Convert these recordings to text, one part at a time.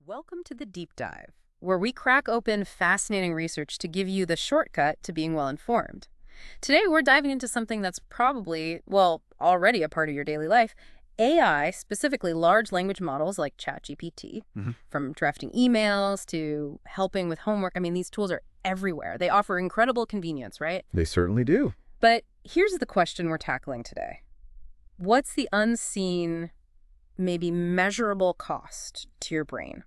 Welcome to the Deep Dive, where we crack open fascinating research to give you the shortcut to being well informed. Today, we're diving into something that's probably, well, already a part of your daily life: AI, specifically large language models like ChatGPT. Mhm. From drafting emails to helping with homework, I mean, these tools are everywhere. They offer incredible convenience, right? They certainly do. But here's the question we're tackling today: what's the unseen, maybe measurable cost to your brain?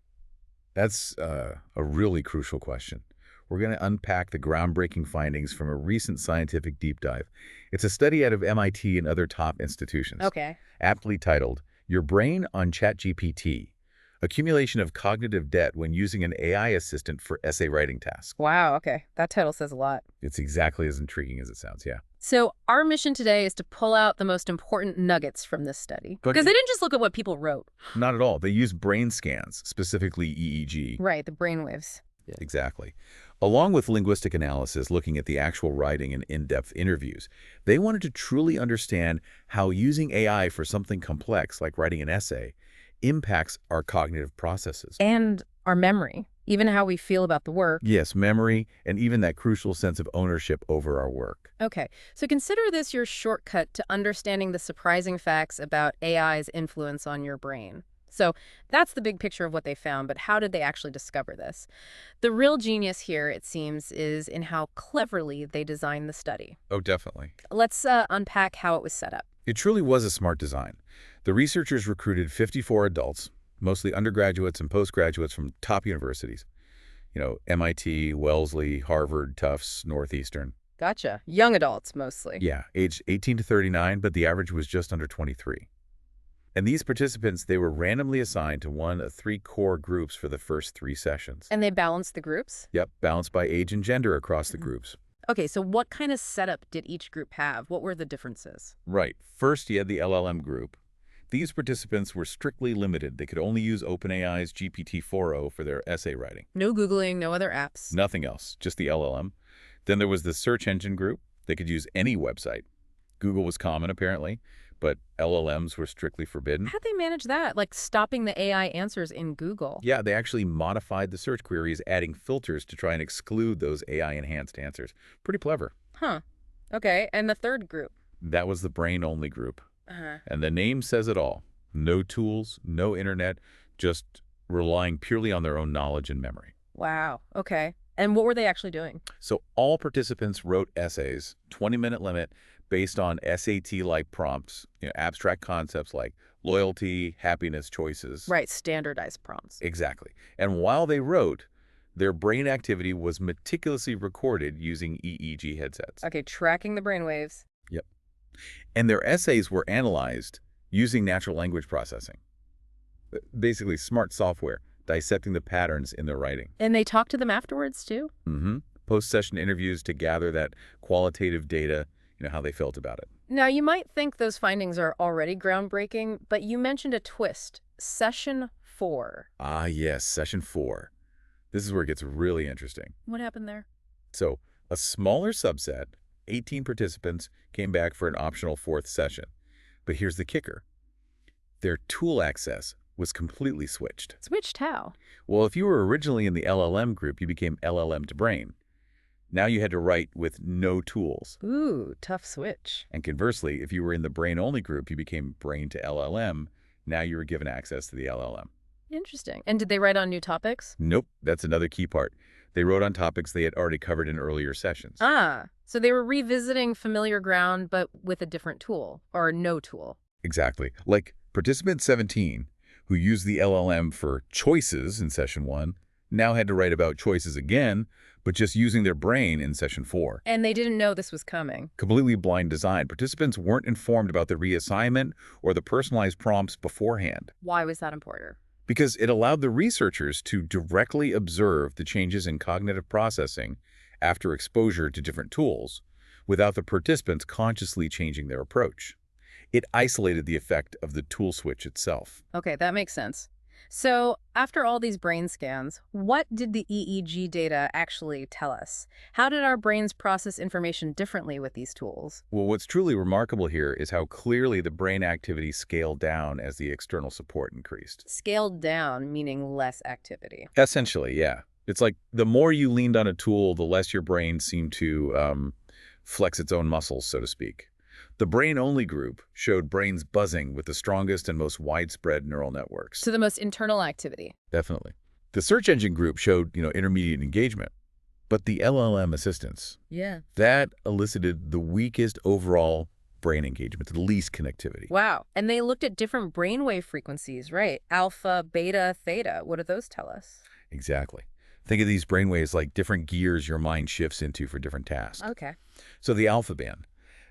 That's a really crucial question. We're going to unpack the groundbreaking findings from a recent scientific deep dive. It's a study out of MIT and other top institutions, Okay. aptly titled, Your Brain on ChatGPT, Accumulation of Cognitive Debt When Using an AI Assistant for Essay Writing Tasks. Wow, okay. That title says a lot. It's exactly as intriguing as it sounds, yeah. So our mission today is to pull out the most important nuggets from this study. But Because they didn't just look at what people wrote. not at all. They use brain scans, specifically EEG. Right, the brainwaves. Exactly. Along with linguistic analysis, looking at the actual writing and in-depth interviews, they wanted to truly understand how using AI for something complex, like writing an essay, impacts our cognitive processes. And our memory, even how we feel about the work. Yes, memory, and even that crucial sense of ownership over our work. Okay, so consider this your shortcut to understanding the surprising facts about AI's influence on your brain. So that's the big picture of what they found, but how did they actually discover this? The real genius here, it seems, is in how cleverly they designed the study. Oh, definitely. Let's unpack how it was set up. It truly was a smart design. The researchers recruited 54 adults, mostly undergraduates and postgraduates from top universities. MIT, Wellesley, Harvard, Tufts, Northeastern. Gotcha. Young adults, mostly. Yeah, aged 18 to 39, but the average was just under 23. And these participants, they were randomly assigned to one of three core groups for the first 3 sessions. And they balanced the groups? Yep, balanced by age and gender across the groups. Okay, so what kind of setup did each group have? What were the differences? Right. First, you had the LLM group. These participants were strictly limited. They could only use OpenAI's GPT-4o for their essay writing. No Googling, no other apps. Nothing else, just the LLM. Then there was the search engine group. They could use any website. Google was common, apparently, but LLMs were strictly forbidden. How'd they manage that? Like stopping the AI answers in Google? Yeah, they actually modified the search queries, adding filters to try and exclude those AI-enhanced answers. Pretty clever. Huh. Okay, and the third group? That was the brain-only group. Uh-huh. And the name says it all. No tools, no internet, just relying purely on their own knowledge and memory. Wow, okay. And what were they actually doing? So all participants wrote essays, 20-minute limit, based on SAT-like prompts, abstract concepts like loyalty, happiness, choices. Right, standardized prompts. Exactly. And while they wrote, their brain activity was meticulously recorded using EEG headsets. Okay, tracking the brainwaves. Yep. And their essays were analyzed using natural language processing. Basically, smart software dissecting the patterns in their writing. And they talked to them afterwards, too? Post-session interviews to gather that qualitative data, how they felt about it. Now, you might think those findings are already groundbreaking, but you mentioned a twist. Session 4. Ah, yes, session 4. This is where it gets really interesting. What happened there? So, a smaller subset, 18 participants, came back for an optional 4th session. But here's the kicker. Their tool access was completely switched. Switched how? Well, if you were originally in the LLM group, you became LLM to brain. Now you had to write with no tools. Ooh, tough switch. And conversely, if you were in the brain-only group, you became brain to LLM. Now you were given access to the LLM. Interesting. And did they write on new topics? Nope, that's another key part. They wrote on topics they had already covered in earlier sessions. Ah, so they were revisiting familiar ground, but with a different tool, or no tool. Exactly. Like participant 17, who used the LLM for choices in session 1, now had to write about choices again, but just using their brain in session 4. And they didn't know this was coming. Completely blind design. Participants weren't informed about the reassignment or the personalized prompts beforehand. Why was that important? Because it allowed the researchers to directly observe the changes in cognitive processing after exposure to different tools, without the participants consciously changing their approach. It isolated the effect of the tool switch itself. Okay, that makes sense. So, after all these brain scans, what did the EEG data actually tell us? How did our brains process information differently with these tools? Well, what's truly remarkable here is how clearly the brain activity scaled down as the external support increased. Scaled down, meaning less activity. Essentially, yeah. It's like the more you leaned on a tool, the less your brain seemed to flex its own muscles, so to speak. The brain-only group showed brains buzzing with the strongest and most widespread neural networks. So, the most internal activity. Definitely. The search engine group showed, intermediate engagement. But the LLM assistance, Yeah. that elicited the weakest overall brain engagement, the least connectivity. Wow. And they looked at different brainwave frequencies, right? Alpha, beta, theta. What do those tell us? Exactly. Think of these brainwaves like different gears your mind shifts into for different tasks. Okay. So the alpha band,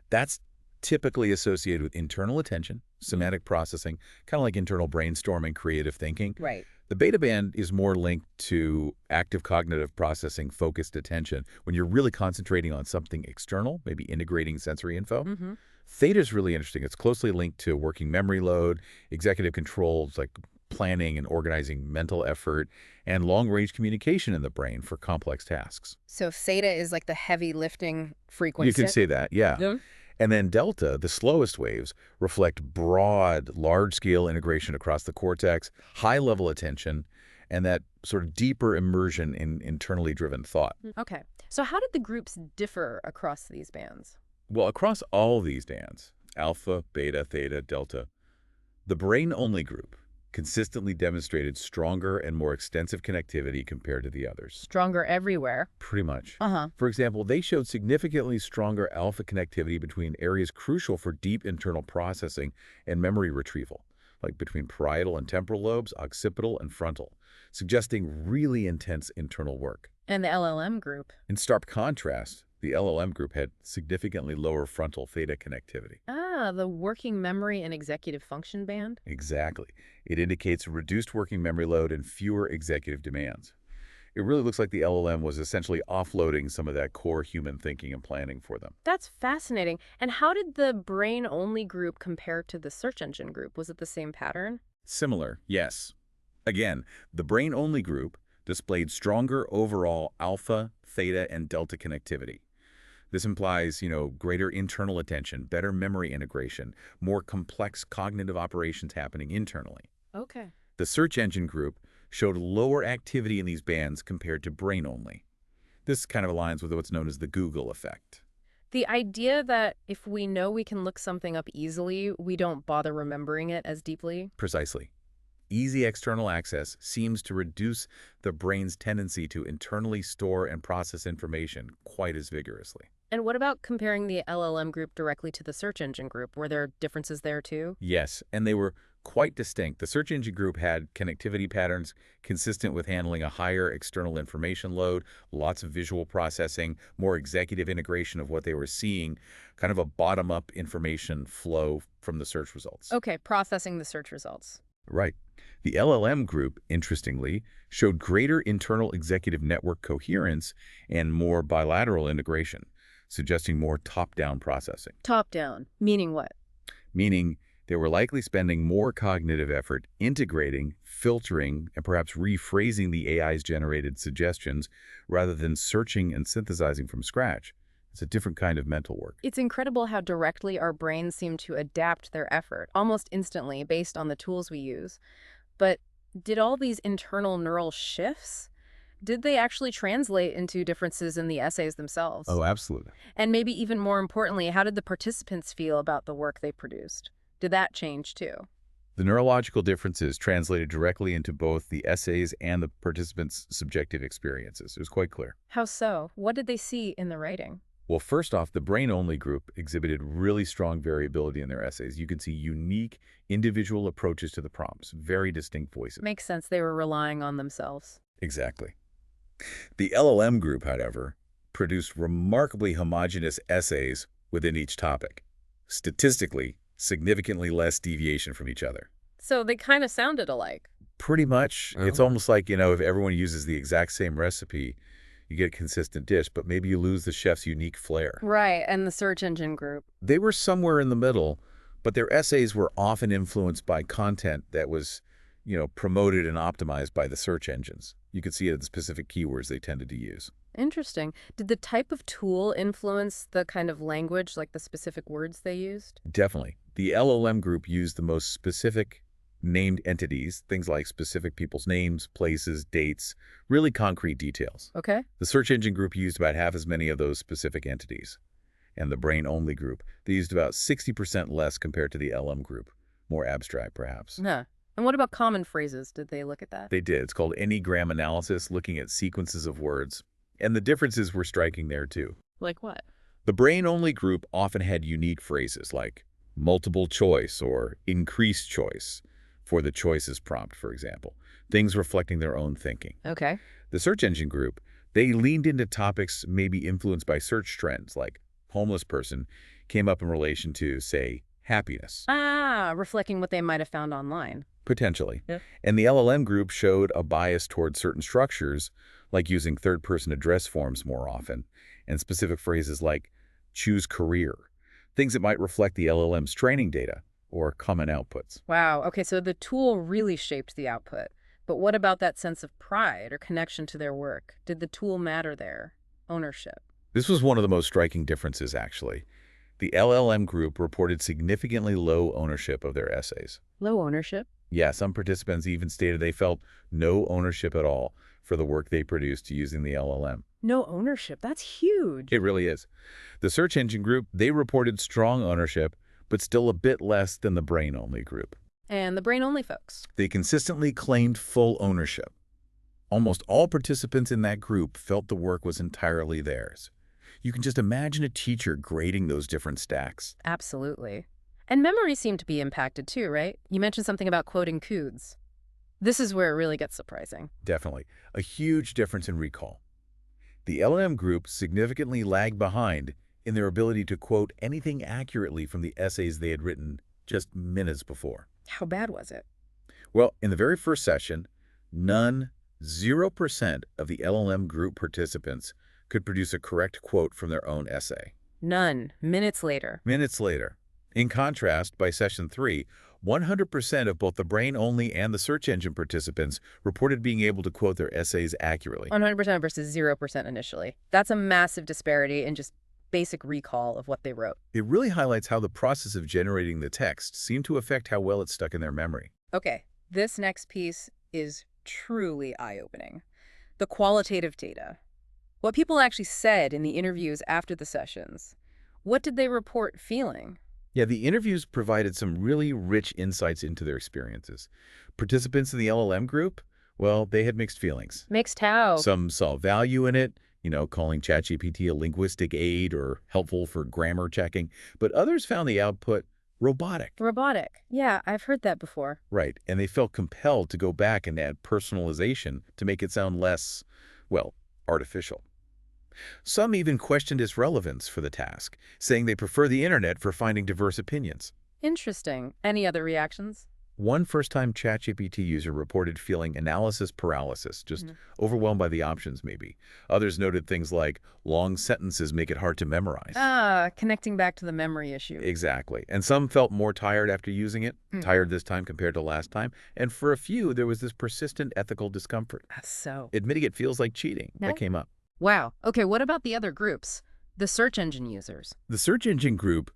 that's typically associated with internal attention, semantic processing, kind of like internal brainstorming, creative thinking. Right. The beta band is more linked to active cognitive processing, focused attention, when you're really concentrating on something external, maybe integrating sensory info. Mm-hmm. Theta is really interesting. It's closely linked to working memory load, executive controls like planning and organizing mental effort, and long-range communication in the brain for complex tasks. So, theta is like the heavy lifting You frequency. can say that, yeah. Yeah. And then delta, the slowest waves, reflect broad, large-scale integration across the cortex, high-level attention, and that sort of deeper immersion in internally driven thought. Okay. So, how did the groups differ across these bands? Well, across all these bands, alpha, beta, theta, delta, the brain-only group consistently demonstrated stronger and more extensive connectivity compared to the others. Stronger everywhere. Pretty much. Uh-huh. For example, they showed significantly stronger alpha connectivity between areas crucial for deep internal processing and memory retrieval, like between parietal and temporal lobes, occipital and frontal, suggesting really intense internal work. And the LLM group. In stark contrast, the LLM group had significantly lower frontal theta connectivity. Ah, the working memory and executive function band. Exactly. It indicates a reduced working memory load and fewer executive demands. It really looks like the LLM was essentially offloading some of that core human thinking and planning for them. That's fascinating. And how did the brain-only group compare to the search engine group? Was it the same pattern? Similar, yes. Again, the brain-only group displayed stronger overall alpha, theta, and delta connectivity. This implies, greater internal attention, better memory integration, more complex cognitive operations happening internally. Okay. The search engine group showed lower activity in these bands compared to brain-only. This kind of aligns with what's known as the Google effect. The idea that if we know we can look something up easily, we don't bother remembering it as deeply. Precisely. Easy external access seems to reduce the brain's tendency to internally store and process information quite as vigorously. And what about comparing the LLM group directly to the search engine group? Were there differences there too? Yes, and they were quite distinct. The search engine group had connectivity patterns consistent with handling a higher external information load, lots of visual processing, more executive integration of what they were seeing, kind of a bottom-up information flow from the search results. Okay, processing the search results. Right. The LLM group, interestingly, showed greater internal executive network coherence and more bilateral integration, suggesting more top-down processing. Top-down, meaning what? Meaning they were likely spending more cognitive effort integrating, filtering, and perhaps rephrasing the AI's generated suggestions rather than searching and synthesizing from scratch. It's a different kind of mental work. It's incredible how directly our brains seem to adapt their effort, almost instantly, based on the tools we use. But did all these internal neural shifts, did they actually translate into differences in the essays themselves? Oh, absolutely. And maybe even more importantly, how did the participants feel about the work they produced? Did that change too? The neurological differences translated directly into both the essays and the participants' subjective experiences. It was quite clear. How so? What did they see in the writing? Well, first off, the brain-only group exhibited really strong variability in their essays. You can see unique, individual approaches to the prompts, very distinct voices. Makes sense. They were relying on themselves. Exactly. The LLM group, however, produced remarkably homogeneous essays within each topic. Statistically, significantly less deviation from each other. So they kind of sounded alike. Pretty much. Oh. It's almost like, if everyone uses the exact same recipe, you get a consistent dish, but maybe you lose the chef's unique flair. Right, and the search engine group. They were somewhere in the middle, but their essays were often influenced by content that was, promoted and optimized by the search engines. You could see it in the specific keywords they tended to use. Interesting. Did the type of tool influence the kind of language, like the specific words they used? Definitely. The LLM group used the most specific named entities, things like specific people's names, places, dates, really concrete details. Okay. The search engine group used about half as many of those specific entities. And the brain-only group, they used about 60% less compared to the LM group. More abstract, perhaps. Huh. And what about common phrases? Did they look at that? They did. It's called Enneagram analysis, looking at sequences of words. And the differences were striking there, too. Like what? The brain-only group often had unique phrases like multiple choice or increased choice for the choices prompt, for example, things reflecting their own thinking. Okay. The search engine group, they leaned into topics maybe influenced by search trends, like homeless person came up in relation to, say, happiness. Ah, reflecting what they might have found online. Potentially. Yeah. And the LLM group showed a bias toward certain structures, like using third-person address forms more often, and specific phrases like choose career, things that might reflect the LLM's training data or common outputs. Wow. Okay, so the tool really shaped the output. But what about that sense of pride or connection to their work? Did the tool matter there? Ownership. This was one of the most striking differences, actually. The LLM group reported significantly low ownership of their essays. Low ownership? Yeah, some participants even stated they felt no ownership at all for the work they produced using the LLM. No ownership. That's huge. It really is. The search engine group, they reported strong ownership, but still a bit less than the brain-only group. And the brain-only folks. They consistently claimed full ownership. Almost all participants in that group felt the work was entirely theirs. You can just imagine a teacher grading those different stacks. Absolutely. And memory seemed to be impacted too, right? You mentioned something about quoting codes. This is where it really gets surprising. Definitely. A huge difference in recall. The LLM group significantly lagged behind in their ability to quote anything accurately from the essays they had written just minutes before. How bad was it? Well, in the very first session, 0% of the LLM group participants could produce a correct quote from their own essay. None. Minutes later. Minutes later. In contrast, by session 3, 100% of both the brain-only and the search engine participants reported being able to quote their essays accurately. 100% versus 0% initially. That's a massive disparity in just basic recall of what they wrote. It really highlights how the process of generating the text seemed to affect how well it stuck in their memory. Okay, this next piece is truly eye-opening. The qualitative data. What people actually said in the interviews after the sessions. What did they report feeling? Yeah, the interviews provided some really rich insights into their experiences. Participants in the LLM group, well, they had mixed feelings. Mixed how? Some saw value in it, calling ChatGPT a linguistic aid or helpful for grammar checking, but others found the output robotic. Robotic. Yeah, I've heard that before. Right, and they felt compelled to go back and add personalization to make it sound less, well, artificial. Some even questioned its relevance for the task, saying they prefer the internet for finding diverse opinions. Interesting. Any other reactions? One first-time ChatGPT user reported feeling analysis paralysis, just overwhelmed by the options maybe. Others noted things like long sentences make it hard to memorize. Ah, connecting back to the memory issue. Exactly. And some felt more tired after using it, tired this time compared to last time. And for a few, there was this persistent ethical discomfort. So. Admitting it feels like cheating. No? That came up. Wow. Okay, what about the other groups? The search engine users. The search engine group,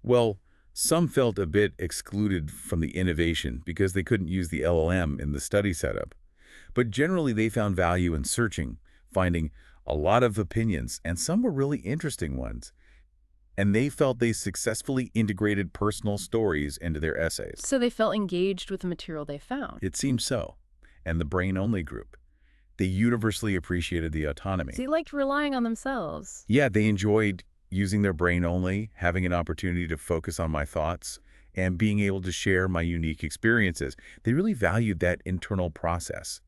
well, some felt a bit excluded from the innovation because they couldn't use the LLM in the study setup. But generally, they found value in searching, finding a lot of opinions, and some were really interesting ones. And they felt they successfully integrated personal stories into their essays. So they felt engaged with the material they found. It seemed so. And the brain-only group, they universally appreciated the autonomy. They liked relying on themselves. Yeah, they enjoyed using their brain only, having an opportunity to focus on my thoughts, and being able to share my unique experiences. They really valued that internal process.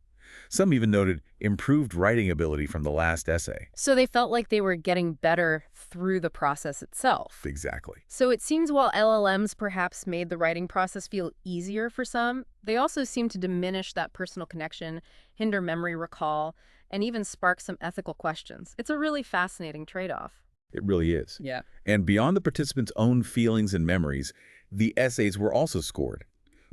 Some even noted improved writing ability from the last essay. So they felt like they were getting better through the process itself. Exactly. So it seems while LLMs perhaps made the writing process feel easier for some, they also seem to diminish that personal connection, hinder memory recall, and even spark some ethical questions. It's a really fascinating trade-off. It really is. Yeah. And beyond the participants' own feelings and memories, the essays were also scored.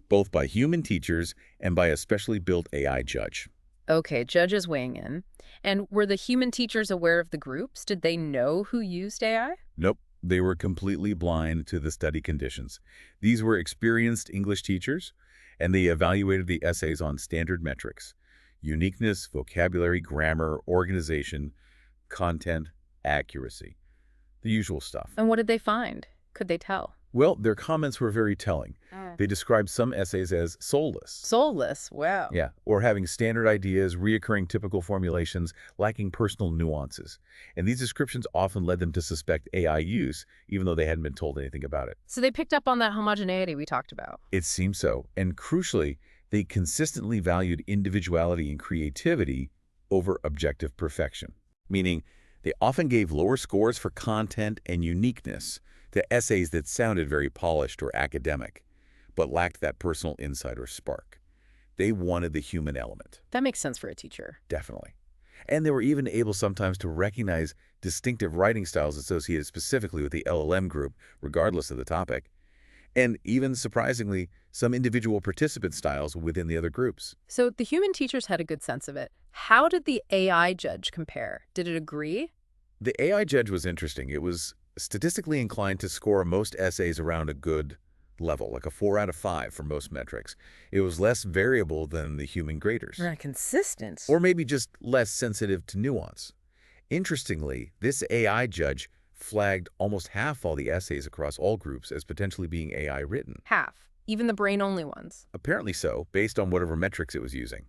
both by human teachers and by a specially built AI judge. Okay, judges weighing in. And were the human teachers aware of the groups? Did they know who used AI? Nope, they were completely blind to the study conditions. These were experienced English teachers, and they evaluated the essays on standard metrics: uniqueness, vocabulary, grammar, organization, content, accuracy. The usual stuff. And what did they find? Could they tell? Well, their comments were very telling. They described some essays as soulless. Soulless, wow. Yeah, or having standard ideas, reoccurring typical formulations, lacking personal nuances. And these descriptions often led them to suspect AI use, even though they hadn't been told anything about it. So they picked up on that homogeneity we talked about. It seems so. And crucially, they consistently valued individuality and creativity over objective perfection, meaning they often gave lower scores for content and uniqueness to essays that sounded very polished or academic, but lacked that personal insight or spark. They wanted the human element. That makes sense for a teacher. Definitely. And they were even able sometimes to recognize distinctive writing styles associated specifically with the LLM group, regardless of the topic, and even, surprisingly, some individual participant styles within the other groups. So the human teachers had a good sense of it. How did the AI judge compare? Did it agree? The AI judge was interesting. It was statistically inclined to score most essays around a good level, like a 4 out of 5 for most metrics. It was less variable than the human graders. Right, consistent. Or maybe just less sensitive to nuance. Interestingly, this AI judge flagged almost half all the essays across all groups as potentially being AI written. Half. Even the brain-only ones. Apparently so, based on whatever metrics it was using.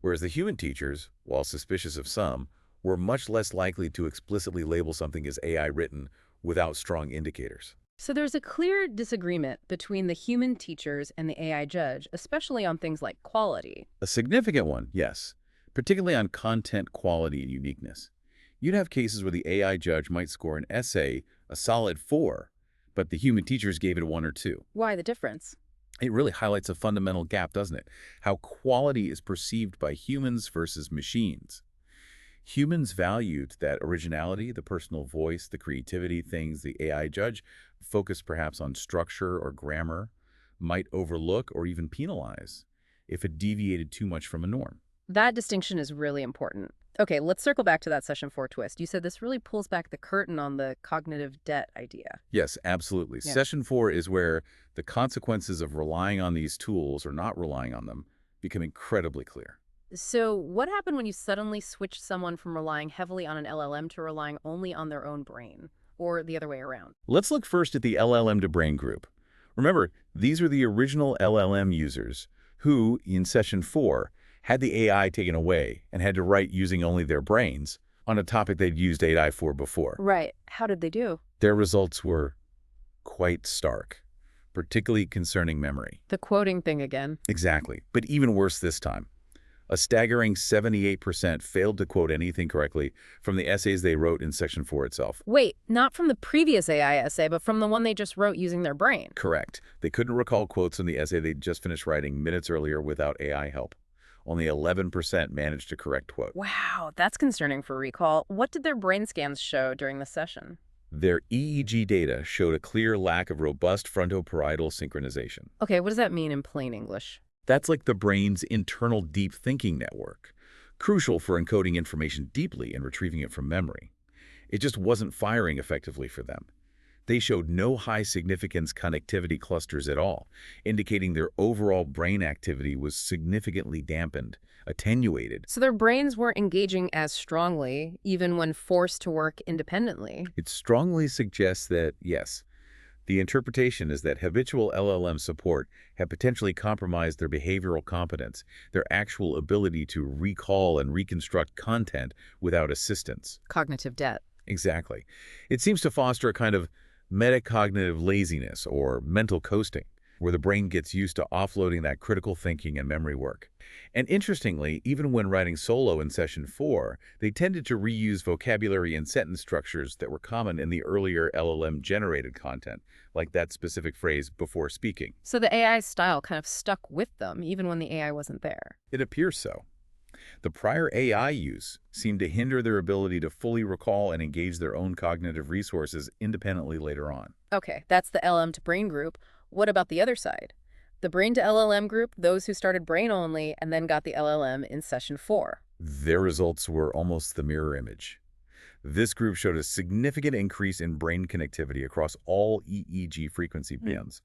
Whereas the human teachers, while suspicious of some, were much less likely to explicitly label something as AI written without strong indicators. So there's a clear disagreement between the human teachers and the AI judge, especially on things like quality. A significant one, yes, particularly on content quality and uniqueness. You'd have cases where the AI judge might score an essay a solid 4, but the human teachers gave it a 1 or 2. Why the difference? It really highlights a fundamental gap, doesn't it? How quality is perceived by humans versus machines. Humans valued that originality, the personal voice, the creativity, things the AI judge focused perhaps on structure or grammar, might overlook or even penalize if it deviated too much from a norm. That distinction is really important. Okay, let's circle back to that session 4 twist. You said this really pulls back the curtain on the cognitive debt idea. Yes, absolutely. Yeah. Session 4 is where the consequences of relying on these tools or not relying on them become incredibly clear. So what happened when you suddenly switched someone from relying heavily on an LLM to relying only on their own brain, or the other way around? Let's look first at the LLM to brain group. Remember, these are the original LLM users who, in session 4, had the AI taken away and had to write using only their brains on a topic they'd used AI for before. Right. How did they do? Their results were quite stark, particularly concerning memory. The quoting thing again. Exactly, but even worse this time. A staggering 78% failed to quote anything correctly from the essays they wrote in Section 4 itself. Wait, not from the previous AI essay, but from the one they just wrote using their brain. Correct. They couldn't recall quotes from the essay they'd just finished writing minutes earlier without AI help. Only 11% managed to correct quote. Wow, that's concerning for recall. What did their brain scans show during the session? Their EEG data showed a clear lack of robust frontoparietal synchronization. Okay, what does that mean in plain English? That's like the brain's internal deep thinking network, crucial for encoding information deeply and retrieving it from memory. It just wasn't firing effectively for them. They showed no high significance connectivity clusters at all, indicating their overall brain activity was significantly dampened, attenuated. So their brains weren't engaging as strongly, even when forced to work independently. It strongly suggests that, yes, the interpretation is that habitual LLM support had potentially compromised their behavioral competence, their actual ability to recall and reconstruct content without assistance. Cognitive debt. Exactly. It seems to foster a kind of metacognitive laziness or mental coasting, where the brain gets used to offloading that critical thinking and memory work. And interestingly, even when writing solo in session 4, they tended to reuse vocabulary and sentence structures that were common in the earlier LLM-generated content, like that specific phrase before speaking. So the AI style kind of stuck with them, even when the AI wasn't there. It appears so. The prior AI use seemed to hinder their ability to fully recall and engage their own cognitive resources independently later on. Okay, that's the LM to brain group. What about the other side? The brain to LLM group, those who started brain only and then got the LLM in session 4. Their results were almost the mirror image. This group showed a significant increase in brain connectivity across all EEG frequency bands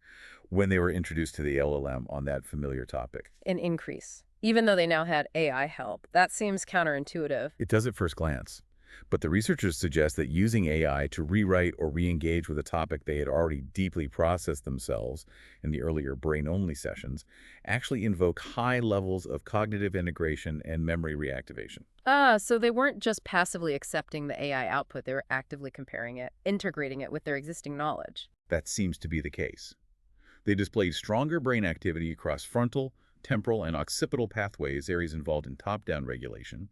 when they were introduced to the LLM on that familiar topic. An increase. Even though they now had AI help. That seems counterintuitive. It does at first glance. But the researchers suggest that using AI to rewrite or re-engage with a topic they had already deeply processed themselves in the earlier brain-only sessions actually invoke high levels of cognitive integration and memory reactivation. Ah, so they weren't just passively accepting the AI output, they were actively comparing it, integrating it with their existing knowledge. That seems to be the case. They displayed stronger brain activity across frontal, temporal, and occipital pathways, areas involved in top-down regulation,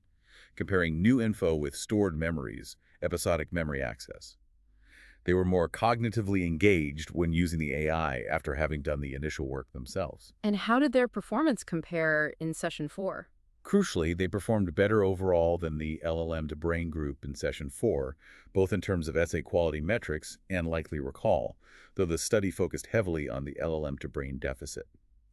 comparing new info with stored memories, episodic memory access. They were more cognitively engaged when using the AI after having done the initial work themselves. And how did their performance compare in session 4? Crucially, they performed better overall than the LLM-to-brain group in session 4, both in terms of essay quality metrics and likely recall, though the study focused heavily on the LLM-to-brain deficit.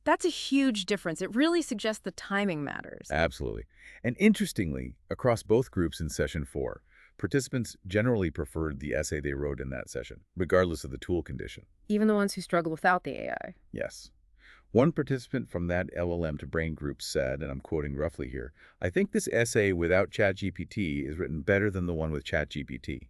That's a huge difference. It really suggests the timing matters. Absolutely. And interestingly, across both groups in session 4, participants generally preferred the essay they wrote in that session, regardless of the tool condition. Even the ones who struggle without the AI. Yes. One participant from that LLM-to-brain group said, and I'm quoting roughly here, "I think this essay without ChatGPT is written better than the one with ChatGPT.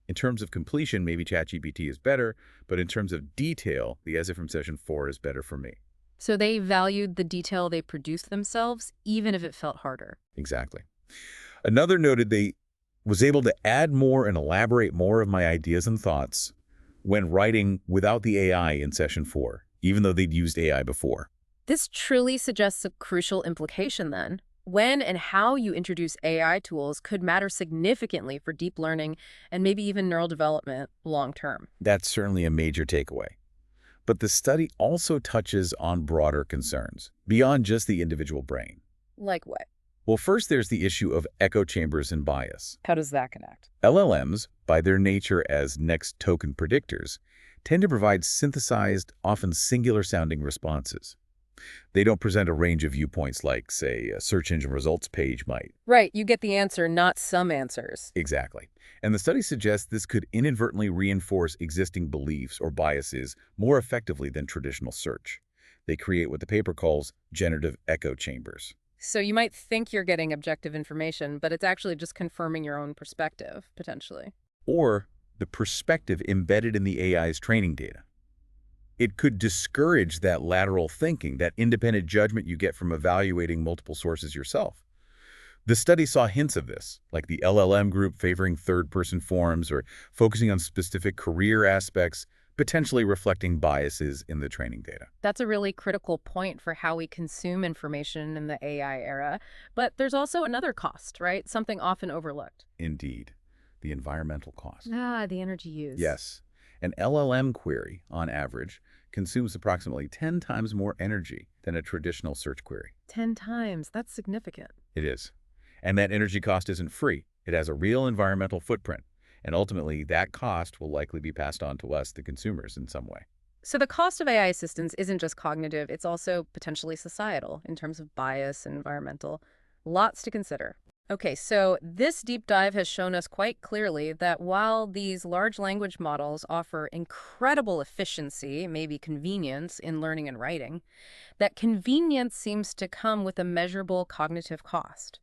In terms of completion, maybe ChatGPT is better, but in terms of detail, the essay from session 4 is better for me." So they valued the detail they produced themselves, even if it felt harder. Exactly. Another noted they was able to add more and elaborate more of my ideas and thoughts when writing without the AI in session 4, even though they'd used AI before. This truly suggests a crucial implication then. When and how you introduce AI tools could matter significantly for deep learning and maybe even neural development long term. That's certainly a major takeaway. But the study also touches on broader concerns, beyond just the individual brain. Like what? Well, first there's the issue of echo chambers and bias. How does that connect? LLMs, by their nature as next token predictors, tend to provide synthesized, often singular-sounding responses. They don't present a range of viewpoints like, say, a search engine results page might. Right, you get the answer, not some answers. Exactly. And the study suggests this could inadvertently reinforce existing beliefs or biases more effectively than traditional search. They create what the paper calls generative echo chambers. So you might think you're getting objective information, but it's actually just confirming your own perspective, potentially. Or the perspective embedded in the AI's training data. It could discourage that lateral thinking, that independent judgment you get from evaluating multiple sources yourself. The study saw hints of this, like the LLM group favoring third-person forms or focusing on specific career aspects, potentially reflecting biases in the training data. That's a really critical point for how we consume information in the AI era. But there's also another cost, right? Something often overlooked. Indeed, the environmental cost. Ah, the energy used. Yes, an LLM query, on average, consumes approximately 10 times more energy than a traditional search query. 10 times. That's significant. It is. And that energy cost isn't free. It has a real environmental footprint. And ultimately, that cost will likely be passed on to us, the consumers, in some way. So the cost of AI assistance isn't just cognitive, it's also potentially societal in terms of bias and environmental. Lots to consider. Okay, so this deep dive has shown us quite clearly that while these large language models offer incredible efficiency, maybe convenience in learning and writing, that convenience seems to come with a measurable cognitive cost.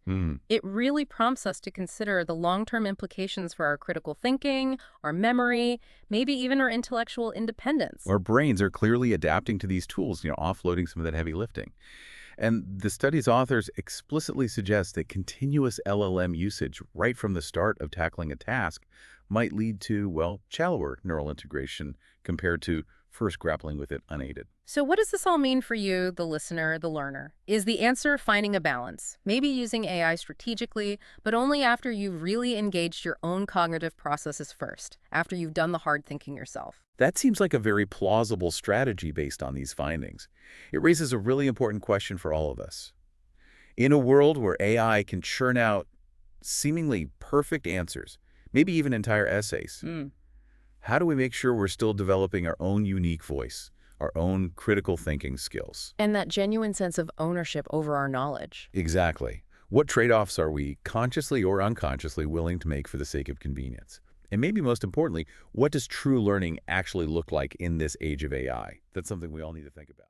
It really prompts us to consider the long-term implications for our critical thinking, our memory, maybe even our intellectual independence. Our brains are clearly adapting to these tools, offloading some of that heavy lifting. And the study's authors explicitly suggest that continuous LLM usage right from the start of tackling a task might lead to, well, shallower neural integration compared to first grappling with it unaided. So what does this all mean for you, the listener, the learner? Is the answer finding a balance? Maybe using AI strategically, but only after you've really engaged your own cognitive processes first, after you've done the hard thinking yourself. That seems like a very plausible strategy based on these findings. It raises a really important question for all of us. In a world where AI can churn out seemingly perfect answers, maybe even entire essays, how do we make sure we're still developing our own unique voice, our own critical thinking skills. And that genuine sense of ownership over our knowledge. Exactly. What trade-offs are we consciously or unconsciously willing to make for the sake of convenience? And maybe most importantly, what does true learning actually look like in this age of AI? That's something we all need to think about.